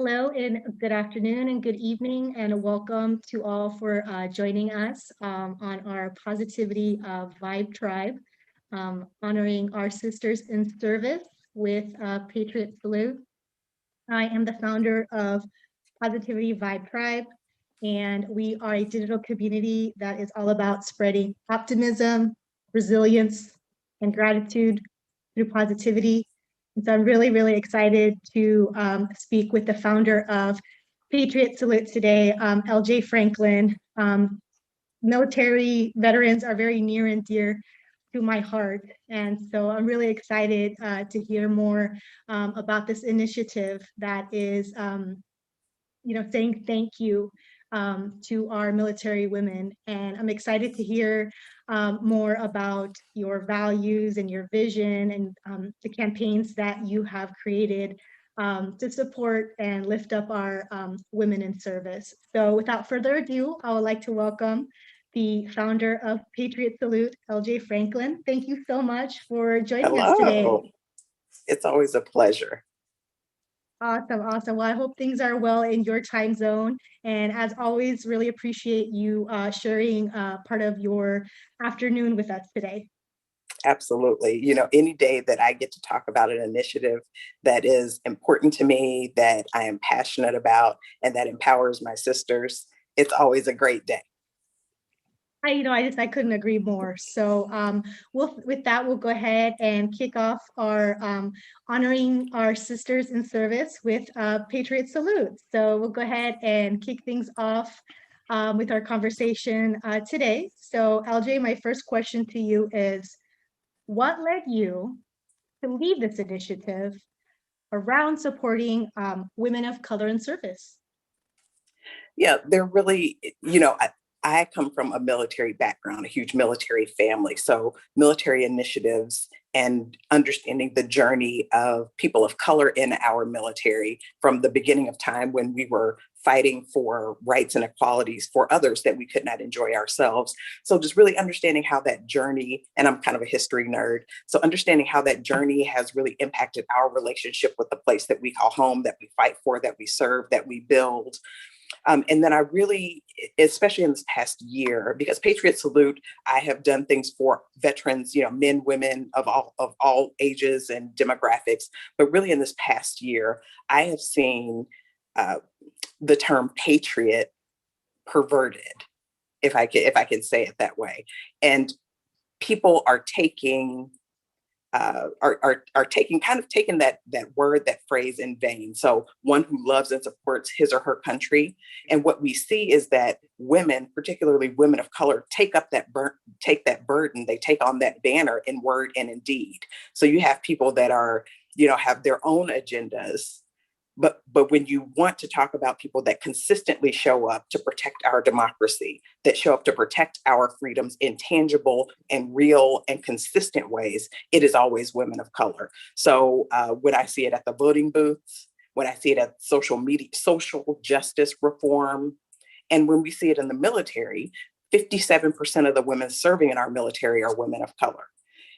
Hello and good afternoon and good evening and welcome to all for joining us on our Positivity Vibe Tribe, honoring our sisters in service with Patriot Salute. I am the founder of Positivity Vibe Tribe, and we are a digital community that is all about spreading optimism, resilience, and gratitude through positivity. And so I'm really, really excited to speak with the founder of Patriot Salute today, LJ Franklin. Military veterans are very near and dear to my heart. And so I'm really excited to hear more about this initiative that is saying thank you to our military women. And I'm excited to hear more about your values and your vision and the campaigns that you have created to support and lift up our women in service. So without further ado, I would like to welcome the founder of Patriot Salute, LJ Franklin. Thank you so much for joining us today. Hello. It's always a pleasure. Awesome, awesome. Well, I hope things are well in your time zone. And as always, really appreciate you sharing part of your afternoon with us today. Absolutely. Any day that I get to talk about an initiative that is important to me, that I am passionate about, and that empowers my sisters, it's always a great day. I couldn't agree more. So with that, we'll go ahead and kick off our honoring our sisters in service with Patriot Salute. So we'll go ahead and kick things off with our conversation today. So LJ, my first question to you is, what led you to lead this initiative around supporting women of color in service? Yeah, they're really, I come from a military background, a huge military family. So military initiatives and understanding the journey of people of color in our military from the beginning of time when we were fighting for rights and equalities for others that we could not enjoy ourselves. So just really understanding how that journey, and I'm kind of a history nerd, so understanding how that journey has really impacted our relationship with the place that we call home, that we fight for, that we serve, that we build. And then I really, especially in this past year, because Patriot Salute, I have done things for veterans, men, women of all ages and demographics. But really in this past year, I have seen the term patriot perverted, if I can say it that way. And people are taking taking that word, that phrase in vain. So one who loves and supports his or her country. And what we see is that women, particularly women of color, take that burden, they take on that banner in word and in deed. So you have people that are, have their own agendas. But when you want to talk about people that consistently show up to protect our democracy, that show up to protect our freedoms in tangible and real and consistent ways, it is always women of color. So when I see it at the voting booths, when I see it at social media, social justice reform, and when we see it in the military, 57% of the women serving in our military are women of color.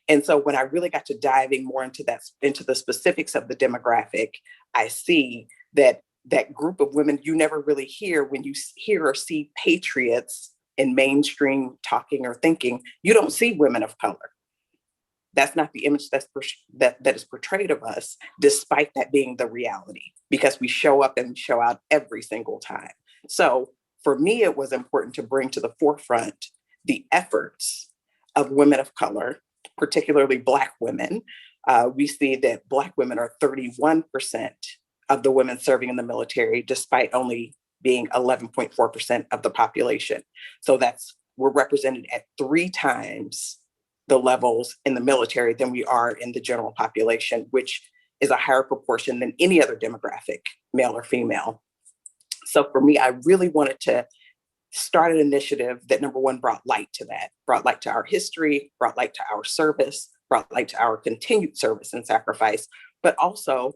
And so when I really got to diving more into the specifics of the demographic, I see that group of women you never really hear when you hear or see patriots in mainstream talking or thinking. You don't see women of color. That's not the image that is portrayed of us, despite that being the reality, because we show up and show out every single time. So for me, it was important to bring to the forefront the efforts of women of color, particularly Black women. We see that Black women are 31% of the women serving in the military, despite only being 11.4% of the population. So we're represented at 3 times the levels in the military than we are in the general population, which is a higher proportion than any other demographic, male or female. So for me, I really wanted to start an initiative that, number one, brought light to our history, brought light to our service, brought light to our continued service and sacrifice, but also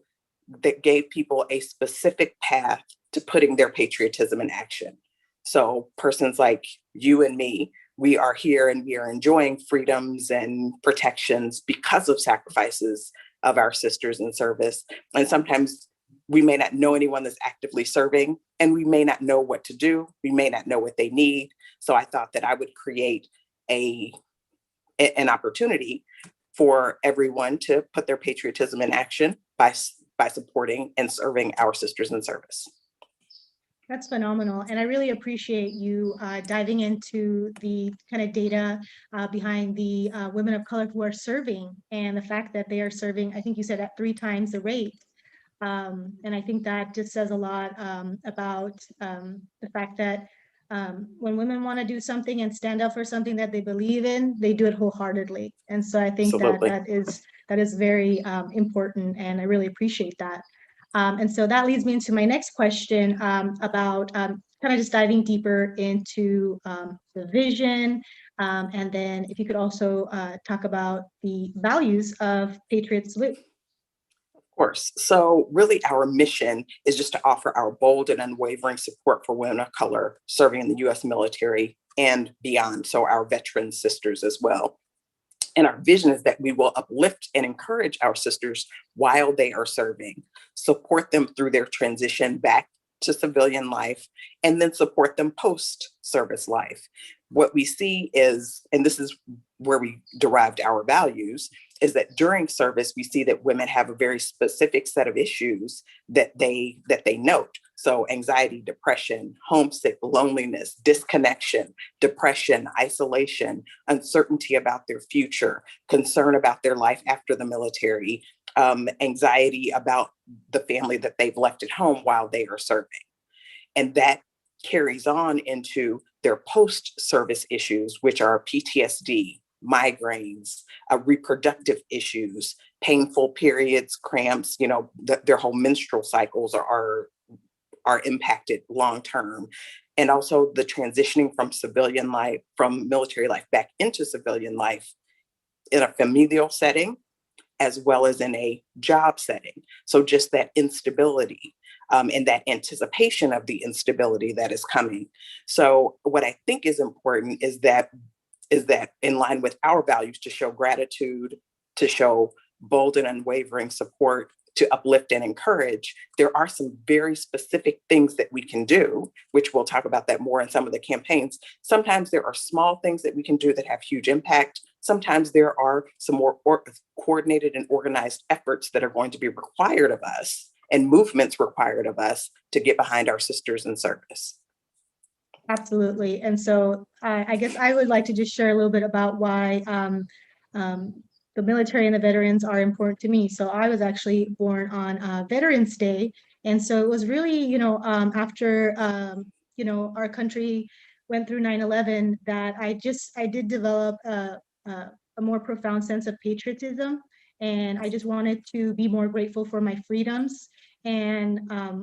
that gave people a specific path to putting their patriotism in action. So persons like you and me, we are here and we are enjoying freedoms and protections because of sacrifices of our sisters in service. And sometimes we may not know anyone that's actively serving, and we may not know what to do. We may not know what they need. So I thought that I would create an opportunity for everyone to put their patriotism in action by supporting and serving our sisters in service. That's phenomenal. And I really appreciate you diving into the kind of data behind the women of color who are serving, and the fact that they are serving, I think you said, at 3 times the rate. And I think that just says a lot about the fact that when women want to do something and stand up for something that they believe in, they do it wholeheartedly. And so I think Absolutely. that is very important, and I really appreciate that. And so that leads me into my next question about kind of just diving deeper into the vision. And then if you could also talk about the values of Patriot Salute. Of course. So really our mission is just to offer our bold and unwavering support for women of color serving in the U.S. military and beyond. So our veteran sisters as well. And our vision is that we will uplift and encourage our sisters while they are serving, support them through their transition back to civilian life, and then support them post-service life. What we see is, and this is where we derived our values, is that during service, we see that women have a very specific set of issues that they note. So anxiety, depression, homesick, loneliness, disconnection, depression, isolation, uncertainty about their future, concern about their life after the military, anxiety about the family that they've left at home while they are serving. And that carries on into their post-service issues, which are PTSD, migraines, reproductive issues, painful periods, cramps, their whole menstrual cycles are impacted long-term. And also the transitioning from civilian life, from military life back into civilian life in a familial setting, as well as in a job setting. So just that instability and that anticipation of the instability that is coming. So what I think is important is that in line with our values, to show gratitude, to show bold and unwavering support, to uplift and encourage, there are some very specific things that we can do, which we'll talk about that more in some of the campaigns. Sometimes there are small things that we can do that have huge impact. Sometimes there are some more coordinated and organized efforts that are going to be required of us, and movements required of us to get behind our sisters in service. Absolutely. And so I guess I would like to just share a little bit about why the military and the veterans are important to me. So I was actually born on Veterans Day. And so it was really, after, our country went through 9/11, that I did develop a more profound sense of patriotism. And I just wanted to be more grateful for my freedoms and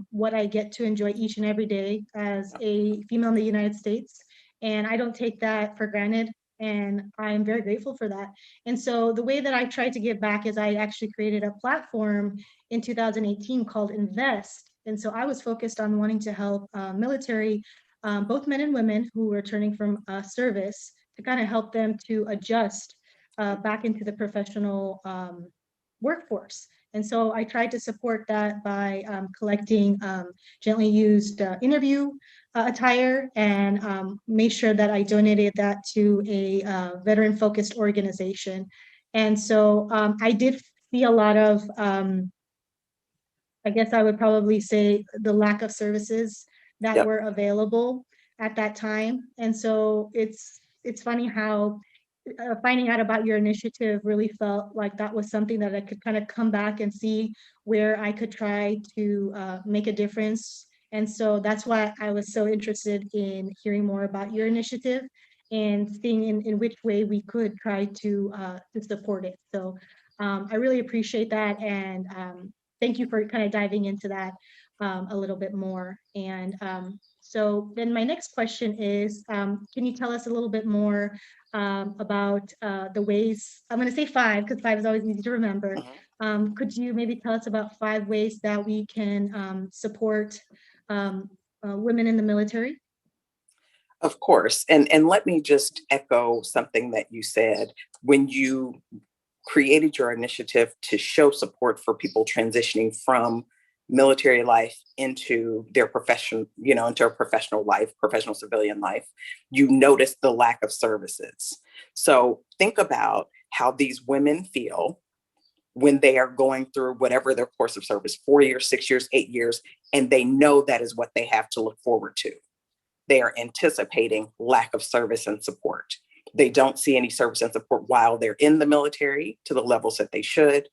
what I get to enjoy each and every day as a female in the United States. And I don't take that for granted. And I'm very grateful for that. And so the way that I tried to give back is I actually created a platform in 2018 called Invest. And so I was focused on wanting to help military, both men and women who were returning from service, to kind of help them to adjust back into the professional workforce. And so I tried to support that by collecting gently used interview attire, and made sure that I donated that to a veteran-focused organization. And so I did see a lot of, I guess I would probably say, the lack of services that were available at that time. And so it's funny how finding out about your initiative really felt like that was something that I could kind of come back and see where I could try to make a difference. And so that's why I was so interested in hearing more about your initiative and seeing in which way we could try to support it. So I really appreciate that. And thank you for kind of diving into that a little bit more. And so then my next question is, can you tell us a little bit more about the ways, I'm going to say 5 because 5 is always easy to remember. Could you maybe tell us about 5 ways that we can support women in the military? Of course. And let me just echo something that you said. When you created your initiative to show support for people transitioning from military life into their profession, into a professional life, professional civilian life, you notice the lack of services. So think about how these women feel when they are going through whatever their course of service, 4 years, 6 years, 8 years, and they know that is what they have to look forward to. They are anticipating lack of service and support. They don't see any service and support while they're in the military to the levels that they should.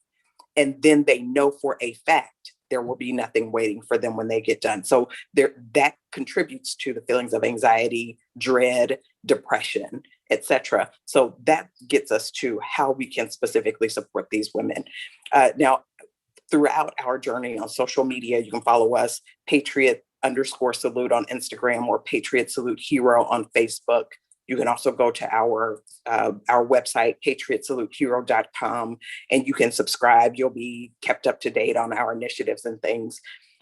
And then they know for a fact there will be nothing waiting for them when they get done. So that contributes to the feelings of anxiety, dread, depression, etc. So that gets us to how we can specifically support these women. Now, throughout our journey on social media, you can follow us, Patriot_salute on Instagram or Patriot Salute Hero on Facebook. You can also go to our website, patriotsalutehero.com, and you can subscribe. You'll be kept up to date on our initiatives and things.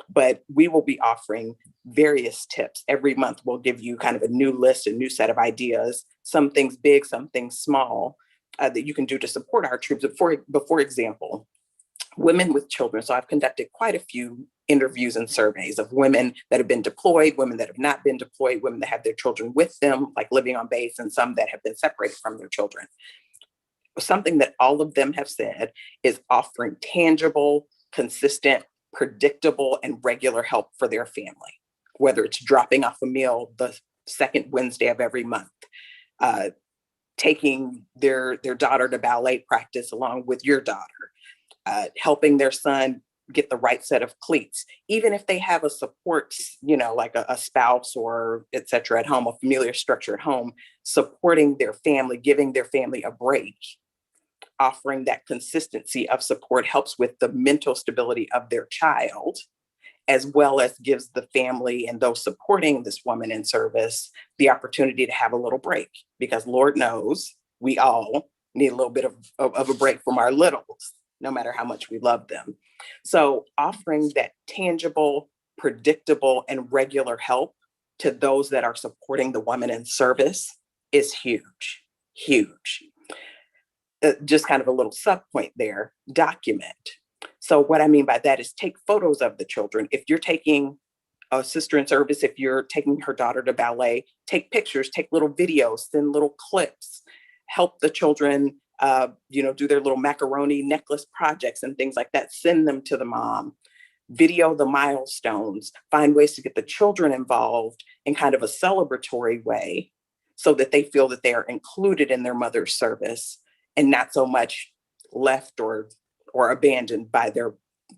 But we will be offering various tips. Every month, we'll give you kind of a new list, a new set of ideas, some things big, some things small, that you can do to support our troops. For example, women with children. So I've conducted quite a few interviews and surveys of women that have been deployed, women that have not been deployed, women that have their children with them, like living on base, and some that have been separated from their children. Something that all of them have said is offering tangible, consistent, predictable, and regular help for their family, whether it's dropping off a meal the second Wednesday of every month, taking their daughter to ballet practice along with your daughter, helping their son get the right set of cleats, even if they have a support, like a spouse or et cetera at home, a familiar structure at home, supporting their family, giving their family a break, offering that consistency of support helps with the mental stability of their child, as well as gives the family and those supporting this woman in service the opportunity to have a little break, because Lord knows we all need a little bit of a break from our littles, no matter how much we love them. So offering that tangible, predictable, and regular help to those that are supporting the woman in service is huge, huge. Just kind of a little sub point there, document. So what I mean by that is take photos of the children. If you're taking a sister in service, if you're taking her daughter to ballet, take pictures, take little videos, send little clips, help the children do their little macaroni necklace projects and things like that. Send them to the mom, video the milestones, find ways to get the children involved in kind of a celebratory way so that they feel that they are included in their mother's service and not so much left or abandoned by their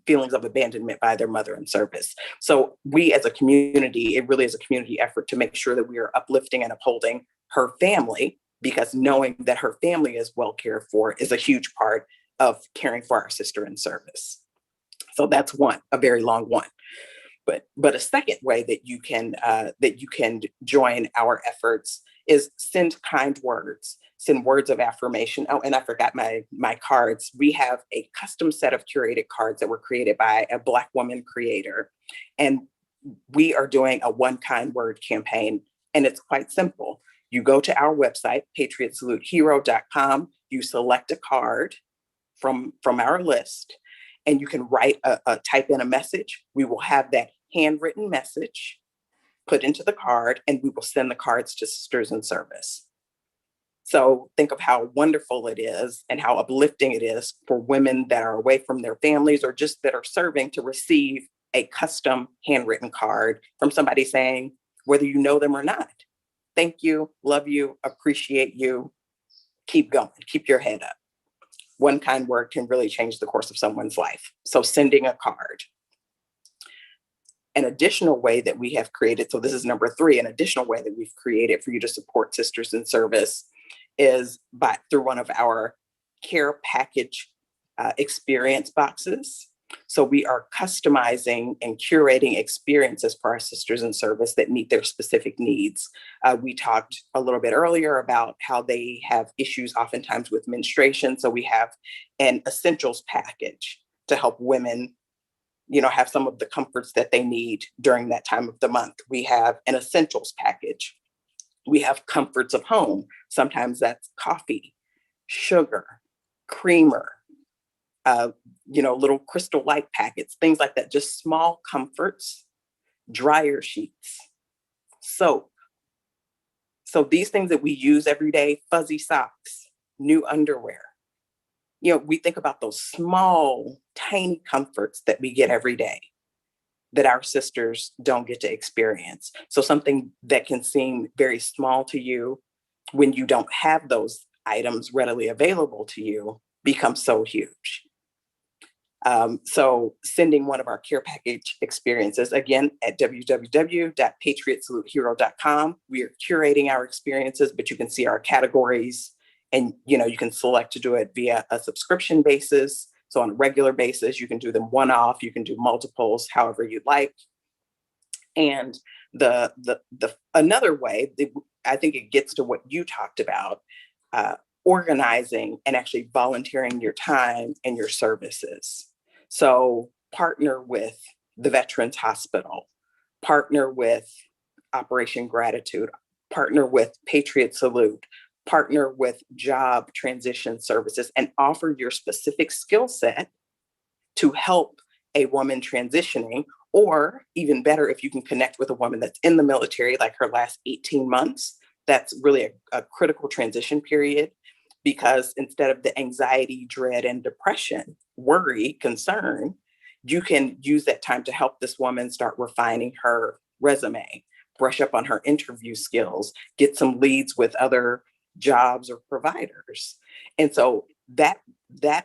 feelings of abandonment by their mother in service. So we as a community, it really is a community effort to make sure that we are uplifting and upholding her family, because knowing that her family is well cared for is a huge part of caring for our sister in service. So that's one, a very long one. But a second way that you can join our efforts is send kind words, send words of affirmation. Oh, and I forgot my cards. We have a custom set of curated cards that were created by a Black woman creator. And we are doing a one kind word campaign, and it's quite simple. You go to our website, patriotsalutehero.com, you select a card from our list, and you can type in a message. We will have that handwritten message put into the card, and we will send the cards to Sisters in Service. So think of how wonderful it is and how uplifting it is for women that are away from their families or just that are serving to receive a custom handwritten card from somebody saying, whether you know them or not, thank you, love you, appreciate you, keep going, keep your head up. One kind word can really change the course of someone's life. So sending a card. An additional way that we have created, so this is number 3, an additional way that we've created for you to support Sisters in Service is through one of our care package experience boxes. So we are customizing and curating experiences for our Sisters in Service that meet their specific needs. We talked a little bit earlier about how they have issues oftentimes with menstruation. So we have an essentials package to help women have some of the comforts that they need during that time of the month. We have an essentials package. We have comforts of home. Sometimes that's coffee, sugar, creamer, uh, little crystal light packets, things like that, just small comforts, dryer sheets, soap. So these things that we use every day, fuzzy socks, new underwear. We think about those small, tiny comforts that we get every day that our sisters don't get to experience. So something that can seem very small to you when you don't have those items readily available to you becomes so huge. So sending one of our care package experiences, again, at www.patriotsalutehero.com. We are curating our experiences, but you can see our categories, and you can select to do it via a subscription basis. So on a regular basis, you can do them one-off, you can do multiples, however you'd like. And the another way, I think it gets to what you talked about, organizing and actually volunteering your time and your services. So partner with the Veterans Hospital, partner with Operation Gratitude, partner with Patriot Salute, partner with job transition services, and offer your specific skill set to help a woman transitioning. Or even better, if you can connect with a woman that's in the military, like her last 18 months, that's really a critical transition period, because instead of the anxiety, dread, and depression, worry, concern, you can use that time to help this woman start refining her resume, brush up on her interview skills, get some leads with other jobs or providers. And so that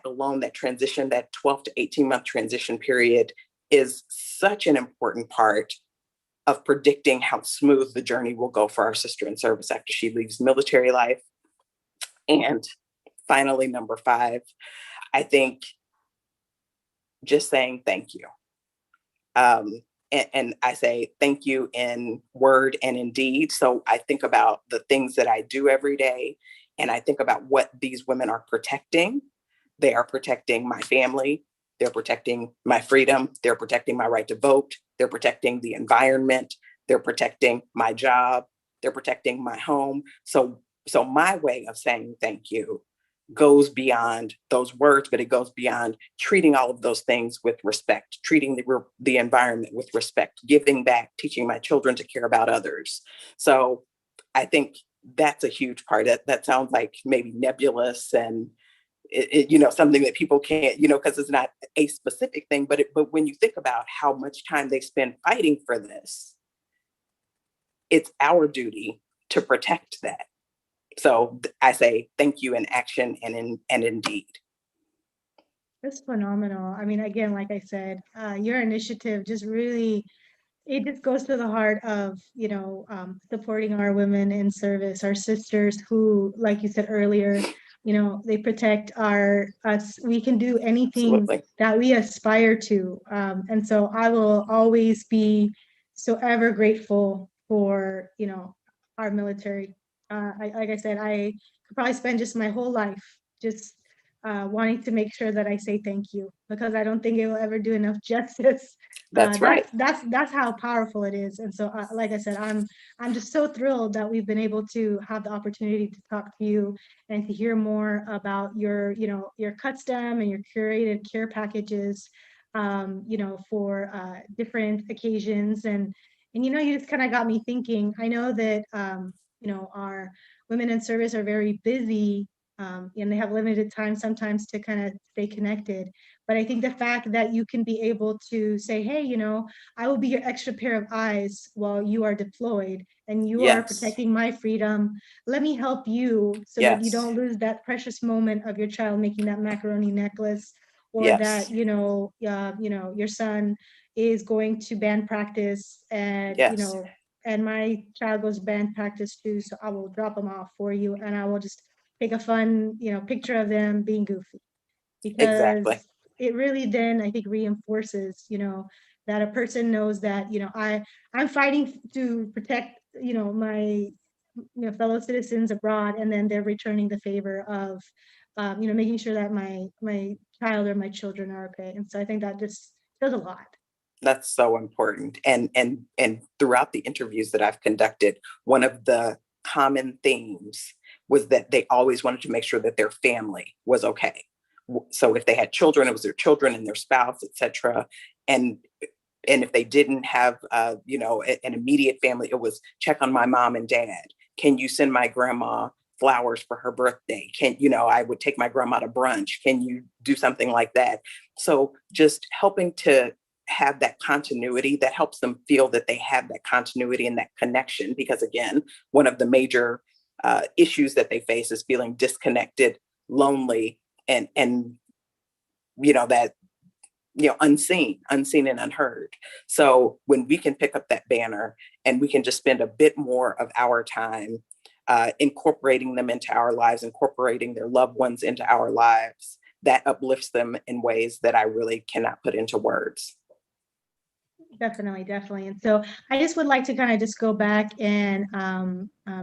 alone, that transition, that 12 to 18-month transition period, is such an important part of predicting how smooth the journey will go for our sister in service after she leaves military life. And finally, number 5, I think just saying thank you. And I say thank you in word and in deed. So I think about the things that I do every day, and I think about what these women are protecting. They are protecting my family. They're protecting my freedom. They're protecting my right to vote. They're protecting the environment. They're protecting my job. They're protecting my home. So my way of saying thank you goes beyond those words, but it goes beyond treating all of those things with respect, treating the environment with respect, giving back, teaching my children to care about others. So I think that's a huge part. That sounds like maybe nebulous and something that people can't, because it's not a specific thing, but when you think about how much time they spend fighting for this, it's our duty to protect that. So I say thank you in action and in deed. That's phenomenal. I mean, again, like I said, your initiative just really, it just goes to the heart of, supporting our women in service, our sisters who, like you said earlier, they protect us. We can do anything Absolutely. that we aspire to. And so I will always be so ever grateful for, our military. Like I said, I could probably spend just my whole life just wanting to make sure that I say thank you, because I don't think it will ever do enough justice. That's right. That's how powerful it is. And so, like I said, I'm just so thrilled that we've been able to have the opportunity to talk to you and to hear more about your custom and your curated care packages, for different occasions. And you just kind of got me thinking. I know that our women in service are very busy, and they have limited time sometimes to kind of stay connected. But I think the fact that you can be able to say, hey, I will be your extra pair of eyes while you are deployed and you are Yes. protecting my freedom. Let me help you so that you Yes. don't lose that precious moment of your child making that macaroni necklace, or that, Yes. your son is going to band practice, and, Yes. and my child goes to band practice too. So I will drop them off for you, and I will just take a fun, picture of them being goofy, Exactly. because it really then I think reinforces, that a person knows that, I'm fighting to protect, my fellow citizens abroad, and then they're returning the favor of, making sure that my child or my children are okay. And so I think that just does a lot. That's so important. And throughout the interviews that I've conducted, one of the common themes was that they always wanted to make sure that their family was okay. So if they had children, it was their children and their spouse, etc. And if they didn't have, an immediate family, it was check on my mom and dad. Can you send my grandma flowers for her birthday? I would take my grandma to brunch. Can you do something like that? So just helping to have that continuity that helps them feel that they have that continuity and that connection. Because again, one of the major issues that they face is feeling disconnected, lonely, and that unseen and unheard. So when we can pick up that banner and we can just spend a bit more of our time incorporating them into our lives, incorporating their loved ones into our lives, that uplifts them in ways that I really cannot put into words. Definitely, definitely. And so I just would like to kind of just go back and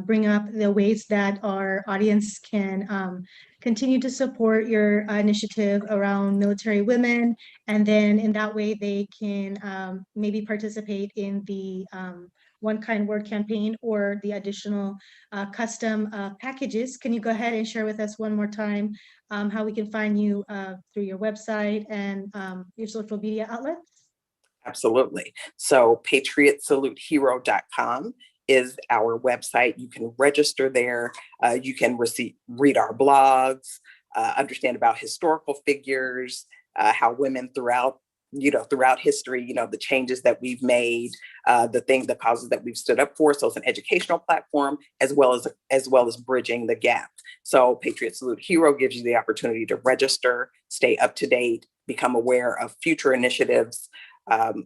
bring up the ways that our audience can continue to support your initiative around military women. And then in that way, they can maybe participate in the One Kind Word campaign or the additional custom packages. Can you go ahead and share with us one more time how we can find you through your website and your social media outlets? Absolutely. So patriotsalutehero.com is our website. You can register there. You can read our blogs, understand about historical figures, how women throughout history, the changes that we've made, the causes that we've stood up for. So it's an educational platform as well as bridging the gap. So Patriot Salute Hero gives you the opportunity to register, stay up to date, become aware of future initiatives.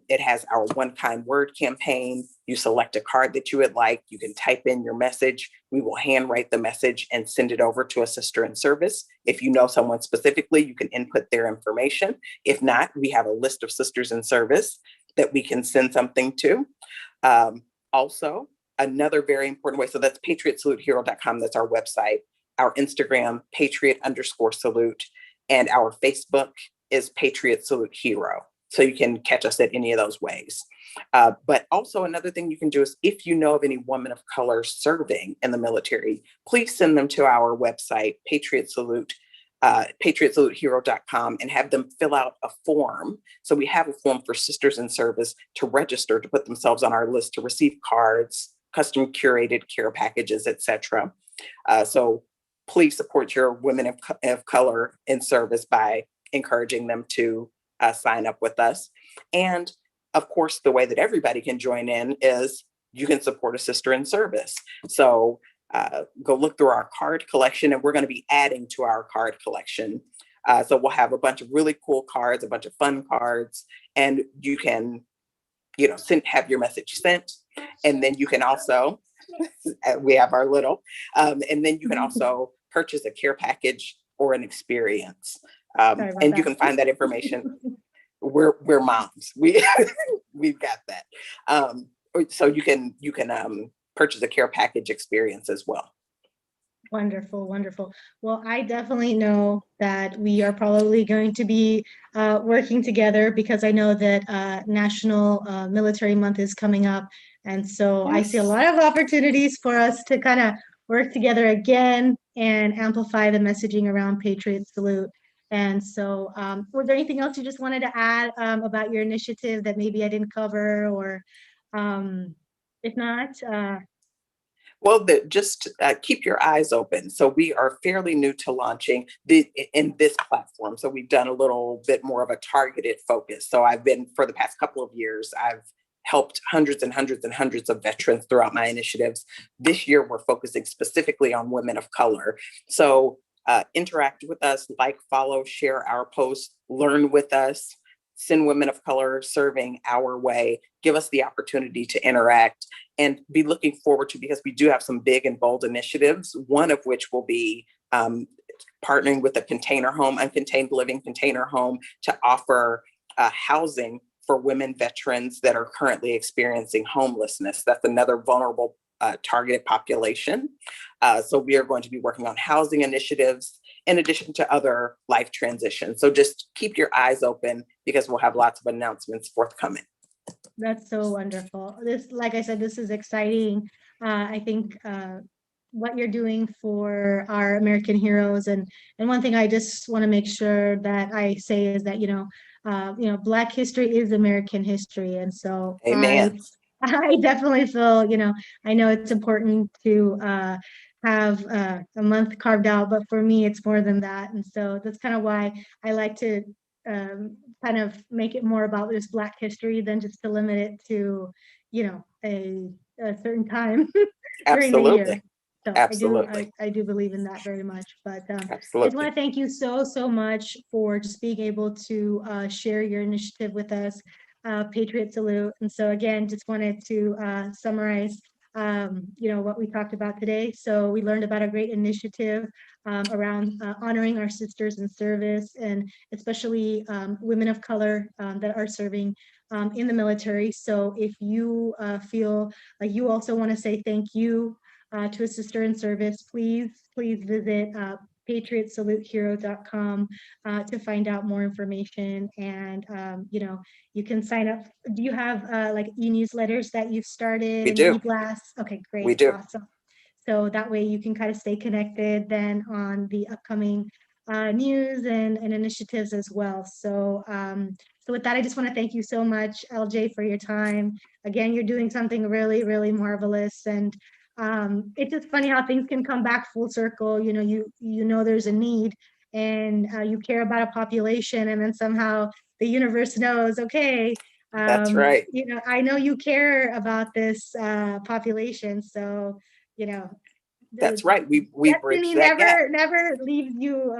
It has our One Kind Word campaign. You select a card that you would like. You can type in your message. We will handwrite the message and send it over to a sister in service. If you know someone specifically, you can input their information. If not, we have a list of sisters in service that we can send something to. Also, another very important way, so that's patriotsalutehero.com. That's our website. Our Instagram, Patriot_salute, and our Facebook is Patriot Salute Hero. So you can catch us at any of those ways. But also another thing you can do is if you know of any women of color serving in the military, please send them to our website, patriotsalutehero.com, and have them fill out a form. So we have a form for sisters in service to register, to put themselves on our list to receive cards, custom curated care packages, etc. So please support your women of color in service by encouraging them to sign up with us. And of course, the way that everybody can join in is you can support a sister in service. So go look through our card collection, and we're going to be adding to our card collection. So we'll have a bunch of really cool cards, a bunch of fun cards, and you can, have your message sent. And then you can also, we have our little, and then you can also purchase a care package or an experience. And you can find that information. We're moms. We've got that. So you can purchase a care package experience as well. Wonderful, wonderful. Well, I definitely know that we are probably going to be working together because I know that National Military Month is coming up. And so I see a lot of opportunities for us to kind of work together again and amplify the messaging around Patriot Salute. And so was there anything else you just wanted to add about your initiative that maybe I didn't cover, or if not? Well, just keep your eyes open. So we are fairly new to launching in this platform. So we've done a little bit more of a targeted focus. So for the past couple of years, I've helped hundreds and hundreds and hundreds of veterans throughout my initiatives. This year, we're focusing specifically on women of color. So interact with us, like, follow, share our posts, learn with us, send women of color serving our way, give us the opportunity to interact, and be looking forward to, because we do have some big and bold initiatives, one of which will be partnering with a container home, uncontained living container home, to offer housing for women veterans that are currently experiencing homelessness. That's another vulnerable targeted population. So we are going to be working on housing initiatives in addition to other life transitions. So just keep your eyes open, because we'll have lots of announcements forthcoming. That's so wonderful. This, like I said, this is exciting. I think what you're doing for our American heroes. And one thing I just want to make sure that I say is that, Black history is American history. And so Amen. I definitely feel, I know it's important to have a month carved out, but for me, it's more than that. And so that's kind of why I like to kind of make it more about just Black history than just to limit it to, a certain time during the year. Absolutely. So Absolutely. I do believe in that very much. But I just want Absolutely. to thank you so, so much for just being able to share your initiative with us, Patriot Salute. And so again, just wanted to summarize, what we talked about today. So we learned about a great initiative around honoring our sisters in service, and especially women of color that are serving in the military. So if you feel like you also want to say thank you to a sister in service, please visit patriotsalutehero.com to find out more information. And, you can sign up. Do you have like e-newsletters that you've started We and do. e-blasts? Okay, We great. do. Awesome. So that way you can kind of stay connected then on the upcoming news and initiatives as well. So with that, I just want to thank you so much, LJ, for your time. Again, you're doing something really, really marvelous. And it's just funny how things can come back full circle. You know there's a need, and you care about a population, and then somehow the universe knows, okay, That's right. I know you care about this population, so you know the That's right. We bridge destiny that gap. never leaves you.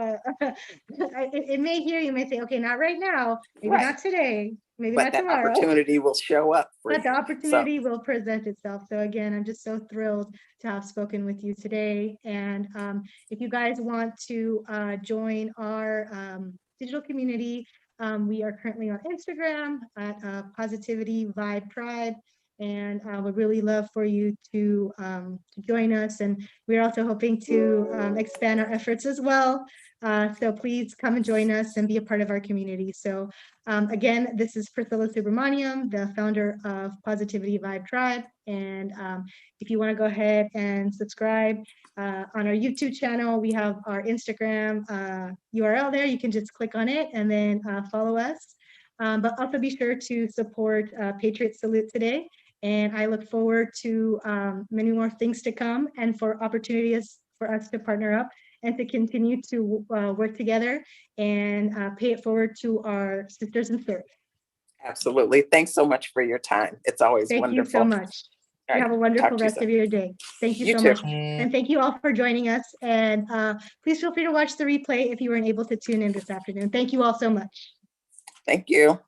It may hear, you may say, okay, not right now, maybe Right. not today, maybe But not that tomorrow, opportunity will show up for but the you. So opportunity will present itself. So again, I'm just so thrilled to have spoken with you today. And if you guys want to join our digital community, we are currently on Instagram at Positivity Vibe Tribe. And would really love for you to join us. And we're also hoping to expand our efforts as well. So please come and join us and be a part of our community. So again, this is Priscilla Subramaniam, the founder of Positivity Vibe Tribe. And if you want to go ahead and subscribe on our YouTube channel, we have our Instagram URL there. You can just click on it and then follow us. But also be sure to support Patriot Salute today. And I look forward to many more things to come, and for opportunities for us to partner up and to continue to work together and pay it forward to our sisters in service. absolutely. Thanks so much for your time. It's always Thank you so wonderful. much. All You right. have a Talk wonderful to you rest soon. of your day. Thank you You so too. much. And thank you all for joining us. And please feel free to watch the replay if you weren't able to tune in this afternoon. Thank you all so much. Thank you.